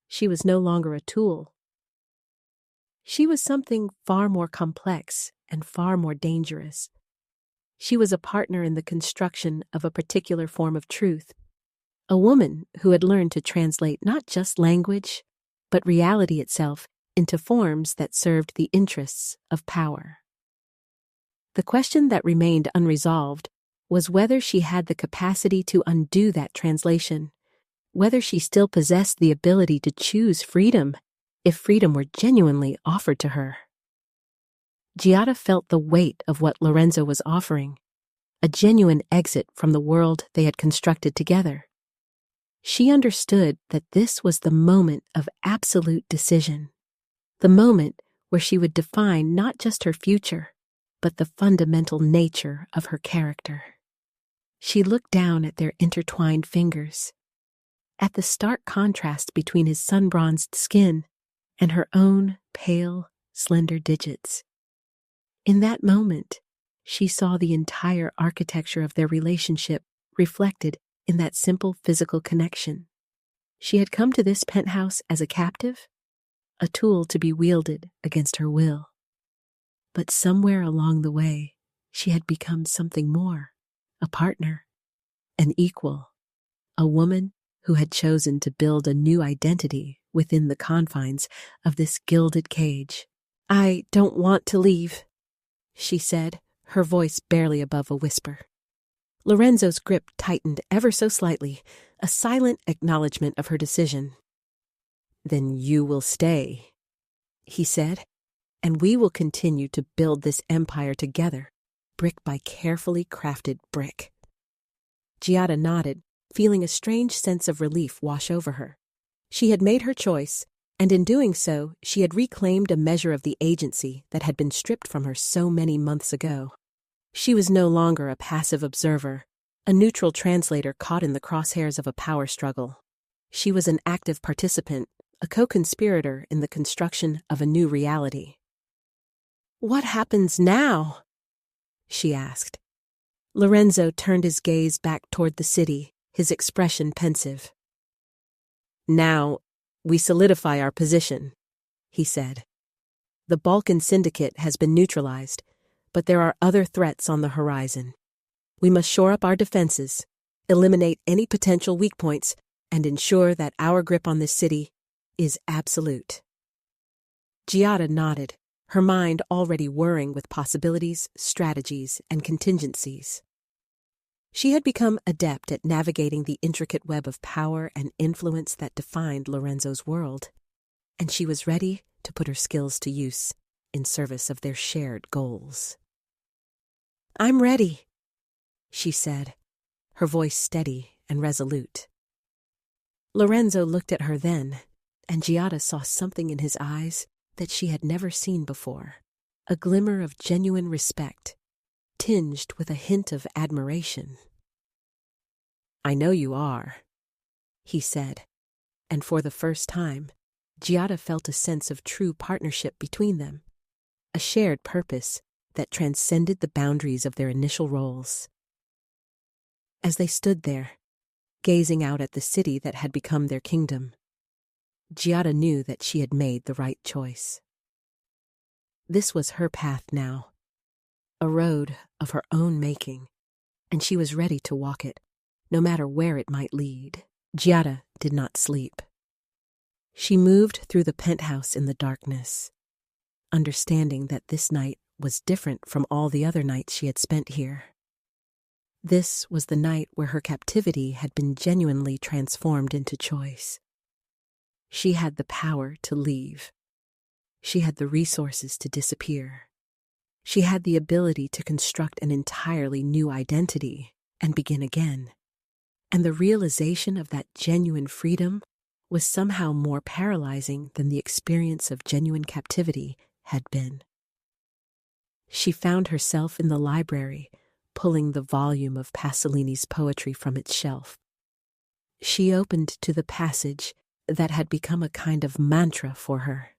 She was no longer a tool. She was something far more complex and far more dangerous. She was a partner in the construction of a particular form of truth, a woman who had learned to translate not just language, but reality itself into forms that served the interests of power. The question that remained unresolved was whether she had the capacity to undo that translation, whether she still possessed the ability to choose freedom if freedom were genuinely offered to her. Giada felt the weight of what Lorenzo was offering, a genuine exit from the world they had constructed together. She understood that this was the moment of absolute decision, the moment where she would define not just her future, but the fundamental nature of her character. She looked down at their intertwined fingers, at the stark contrast between his sun-bronzed skin and her own pale, slender digits. In that moment, she saw the entire architecture of their relationship reflected in that simple physical connection. She had come to this penthouse as a captive, a tool to be wielded against her will. But somewhere along the way, she had become something more, a partner, an equal, a woman who had chosen to build a new identity within the confines of this gilded cage. "I don't want to leave," she said, her voice barely above a whisper. Lorenzo's grip tightened ever so slightly, a silent acknowledgement of her decision. "Then you will stay," he said, "and we will continue to build this empire together, brick by carefully crafted brick." Giada nodded, feeling a strange sense of relief wash over her. She had made her choice, and in doing so, she had reclaimed a measure of the agency that had been stripped from her so many months ago. She was no longer a passive observer, a neutral translator caught in the crosshairs of a power struggle. She was an active participant, a co-conspirator in the construction of a new reality. "What happens now?" she asked. Lorenzo turned his gaze back toward the city, his expression pensive. "Now, we solidify our position," he said. "The Balkan syndicate has been neutralized, but there are other threats on the horizon. We must shore up our defenses, eliminate any potential weak points, and ensure that our grip on this city is absolute." Giada nodded, her mind already whirring with possibilities, strategies, and contingencies. She had become adept at navigating the intricate web of power and influence that defined Lorenzo's world, and she was ready to put her skills to use in service of their shared goals. "I'm ready," she said, her voice steady and resolute. Lorenzo looked at her then, and Giada saw something in his eyes that she had never seen before, a glimmer of genuine respect, tinged with a hint of admiration. "I know you are," he said, and for the first time, Giada felt a sense of true partnership between them, a shared purpose that transcended the boundaries of their initial roles. As they stood there, gazing out at the city that had become their kingdom, Giada knew that she had made the right choice. This was her path now, a road of her own making, and she was ready to walk it, no matter where it might lead. Giada did not sleep. She moved through the penthouse in the darkness, understanding that this night was different from all the other nights she had spent here. This was the night where her captivity had been genuinely transformed into choice. She had the power to leave. She had the resources to disappear. She had the ability to construct an entirely new identity and begin again. And the realization of that genuine freedom was somehow more paralyzing than the experience of genuine captivity had been. She found herself in the library, pulling the volume of Pasolini's poetry from its shelf. She opened to the passage that had become a kind of mantra for her.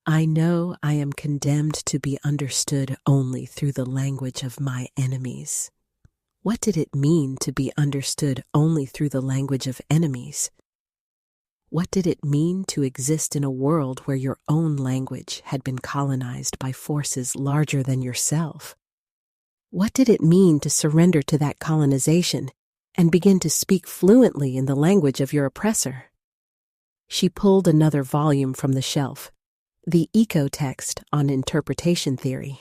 "I know I am condemned to be understood only through the language of my enemies." What did it mean to be understood only through the language of enemies? What did it mean to exist in a world where your own language had been colonized by forces larger than yourself? What did it mean to surrender to that colonization and begin to speak fluently in the language of your oppressor? She pulled another volume from the shelf, the eco-text on interpretation theory.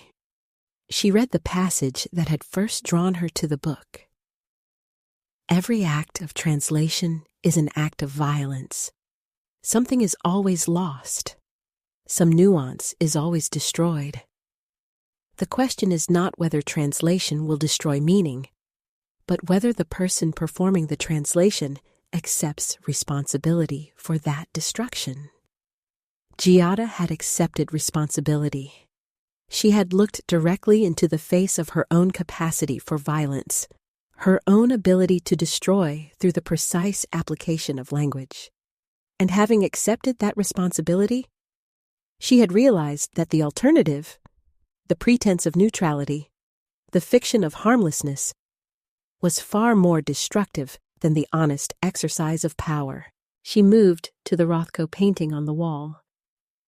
She read the passage that had first drawn her to the book. Every act of translation is an act of violence. Something is always lost. Some nuance is always destroyed. The question is not whether translation will destroy meaning, but whether the person performing the translation accepts responsibility for that destruction. Giada had accepted responsibility. She had looked directly into the face of her own capacity for violence, her own ability to destroy through the precise application of language. And having accepted that responsibility, she had realized that the alternative, the pretense of neutrality, the fiction of harmlessness, was far more destructive than the honest exercise of power. She moved to the Rothko painting on the wall,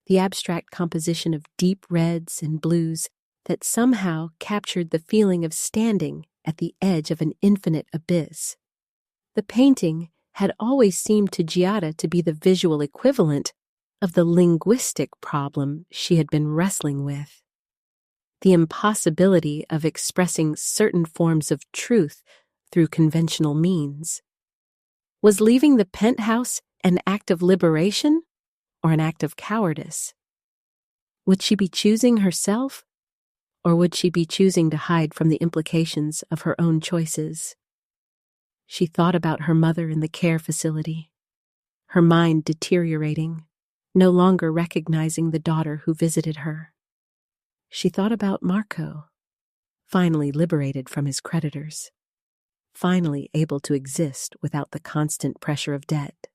the abstract composition of deep reds and blues that somehow captured the feeling of standing at the edge of an infinite abyss. The painting had always seemed to Giada to be the visual equivalent of the linguistic problem she had been wrestling with. The impossibility of expressing certain forms of truth through conventional means. Was leaving the penthouse an act of liberation or an act of cowardice? Would she be choosing herself, or would she be choosing to hide from the implications of her own choices? She thought about her mother in the care facility, her mind deteriorating, no longer recognizing the daughter who visited her. She thought about Marco, finally liberated from his creditors, finally able to exist without the constant pressure of debt.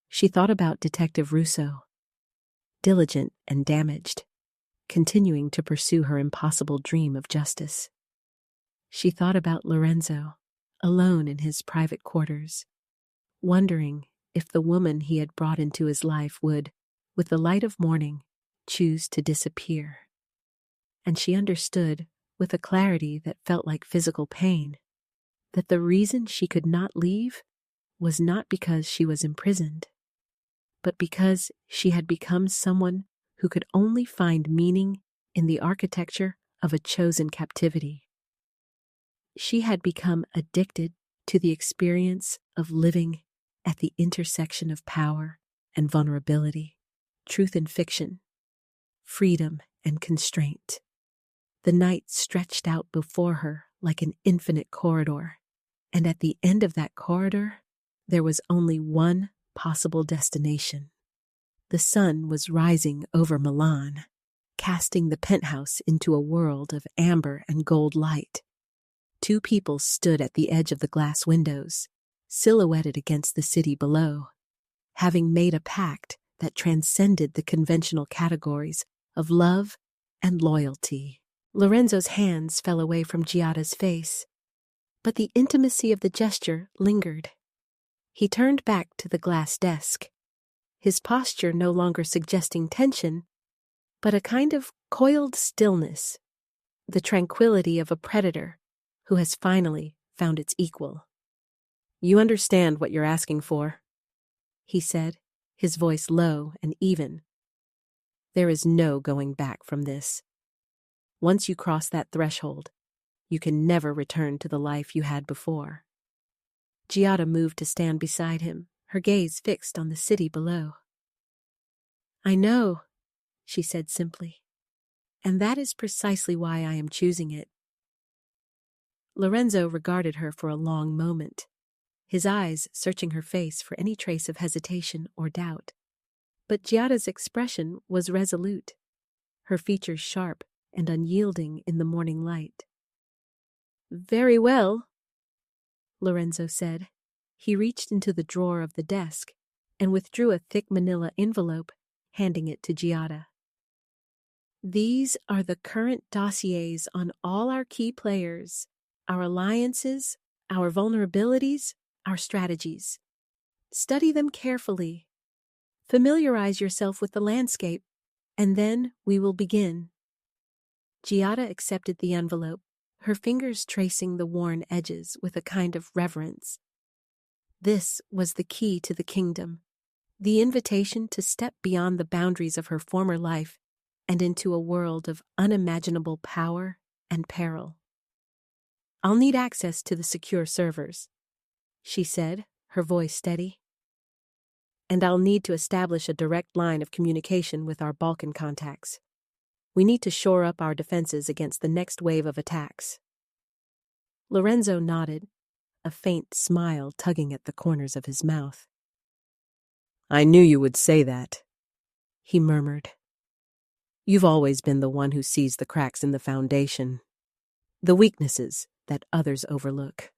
She thought about Detective Russo, diligent and damaged, continuing to pursue her impossible dream of justice. She thought about Lorenzo, alone in his private quarters, wondering if the woman he had brought into his life would, with the light of morning, choose to disappear. And she understood, with a clarity that felt like physical pain, that the reason she could not leave was not because she was imprisoned, but because she had become someone who could only find meaning in the architecture of a chosen captivity. She had become addicted to the experience of living at the intersection of power and vulnerability, truth and fiction, freedom and constraint. The night stretched out before her like an infinite corridor, And at the end of that corridor, there was only one possible destination. The sun was rising over Milan, casting the penthouse into a world of amber and gold light. Two people stood at the edge of the glass windows, silhouetted against the city below, having made a pact that transcended the conventional categories of love and loyalty. Lorenzo's hands fell away from Giada's face, but the intimacy of the gesture lingered. He turned back to the glass desk, his posture no longer suggesting tension, but a kind of coiled stillness, the tranquility of a predator who has finally found its equal. "You understand what you're asking for," he said, his voice low and even. "There is no going back from this. Once you cross that threshold, you can never return to the life you had before." Giada moved to stand beside him, her gaze fixed on the city below. "I know," she said simply, "and that is precisely why I am choosing it." Lorenzo regarded her for a long moment, his eyes searching her face for any trace of hesitation or doubt. But Giada's expression was resolute, her features sharp and unyielding in the morning light. "Very well," Lorenzo said. He reached into the drawer of the desk and withdrew a thick manila envelope, handing it to Giada. "These are the current dossiers on all our key players, our alliances, our vulnerabilities, our strategies. Study them carefully. Familiarize yourself with the landscape, and then we will begin." Giada accepted the envelope, her fingers tracing the worn edges with a kind of reverence. This was the key to the kingdom, the invitation to step beyond the boundaries of her former life and into a world of unimaginable power and peril. "I'll need access to the secure servers," she said, her voice steady. "And I'll need to establish a direct line of communication with our Balkan contacts. We need to shore up our defenses against the next wave of attacks." Lorenzo nodded, a faint smile tugging at the corners of his mouth. "I knew you would say that," he murmured. "You've always been the one who sees the cracks in the foundation, the weaknesses that others overlook."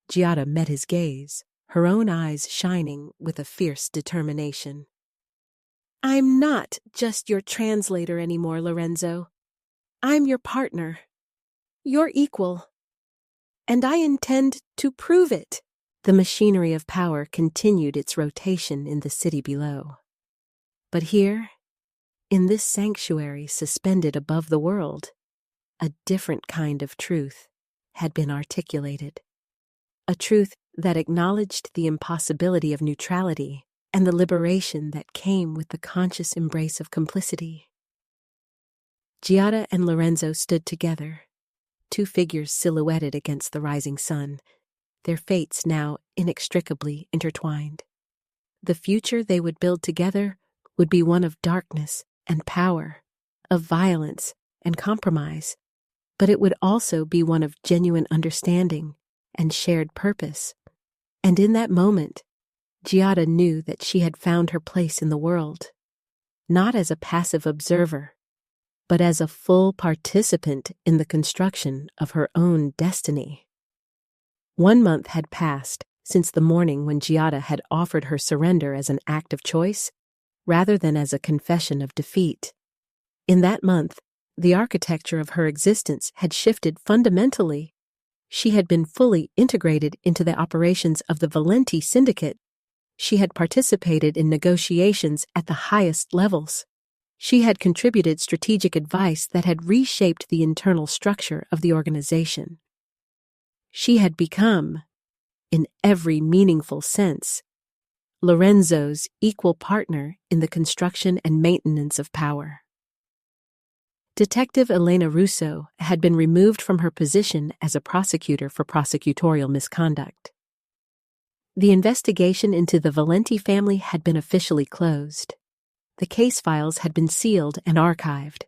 Giada met his gaze, her own eyes shining with a fierce determination. "I'm not just your translator anymore, Lorenzo. I'm your partner, your equal. And I intend to prove it." The machinery of power continued its rotation in the city below. But here, in this sanctuary suspended above the world, a different kind of truth had been articulated. A truth that acknowledged the impossibility of neutrality and the liberation that came with the conscious embrace of complicity. Giada and Lorenzo stood together, two figures silhouetted against the rising sun, their fates now inextricably intertwined. The future they would build together would be one of darkness and power, of violence and compromise, but it would also be one of genuine understanding and shared purpose. And in that moment, Giada knew that she had found her place in the world, not as a passive observer, but as a full participant in the construction of her own destiny. 1 month had passed since the morning when Giada had offered her surrender as an act of choice, rather than as a confession of defeat. In that month, the architecture of her existence had shifted fundamentally. She had been fully integrated into the operations of the Valenti syndicate. She had participated in negotiations at the highest levels. She had contributed strategic advice that had reshaped the internal structure of the organization. She had become, in every meaningful sense, Lorenzo's equal partner in the construction and maintenance of power. Detective Elena Russo had been removed from her position as a prosecutor for prosecutorial misconduct. The investigation into the Valenti family had been officially closed. The case files had been sealed and archived.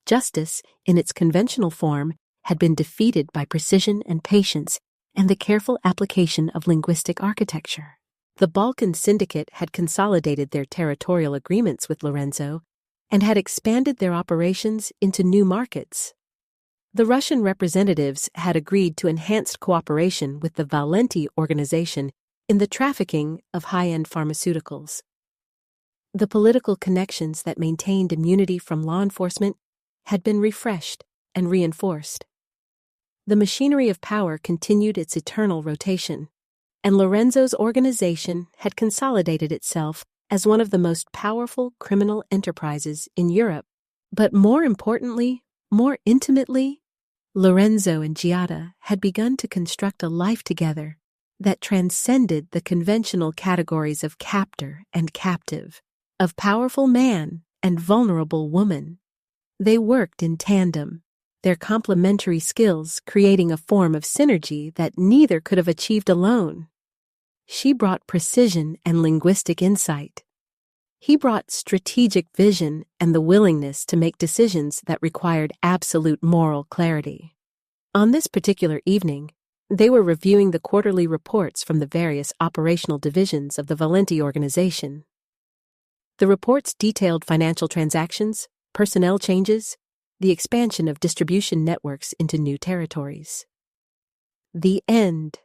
Justice, in its conventional form, had been defeated by precision and patience, and the careful application of linguistic architecture. The Balkan syndicate had consolidated their territorial agreements with Lorenzo and had expanded their operations into new markets. The Russian representatives had agreed to enhanced cooperation with the Valenti organization in the trafficking of high-end pharmaceuticals. The political connections that maintained immunity from law enforcement had been refreshed and reinforced. The machinery of power continued its eternal rotation, and Lorenzo's organization had consolidated itself as one of the most powerful criminal enterprises in Europe. But more importantly, more intimately, Lorenzo and Giada had begun to construct a life together that transcended the conventional categories of captor and captive, of powerful man and vulnerable woman. They worked in tandem, their complementary skills creating a form of synergy that neither could have achieved alone. She brought precision and linguistic insight. He brought strategic vision and the willingness to make decisions that required absolute moral clarity. On this particular evening, they were reviewing the quarterly reports from the various operational divisions of the Valenti organization. The reports detailed financial transactions, personnel changes, the expansion of distribution networks into new territories. The end.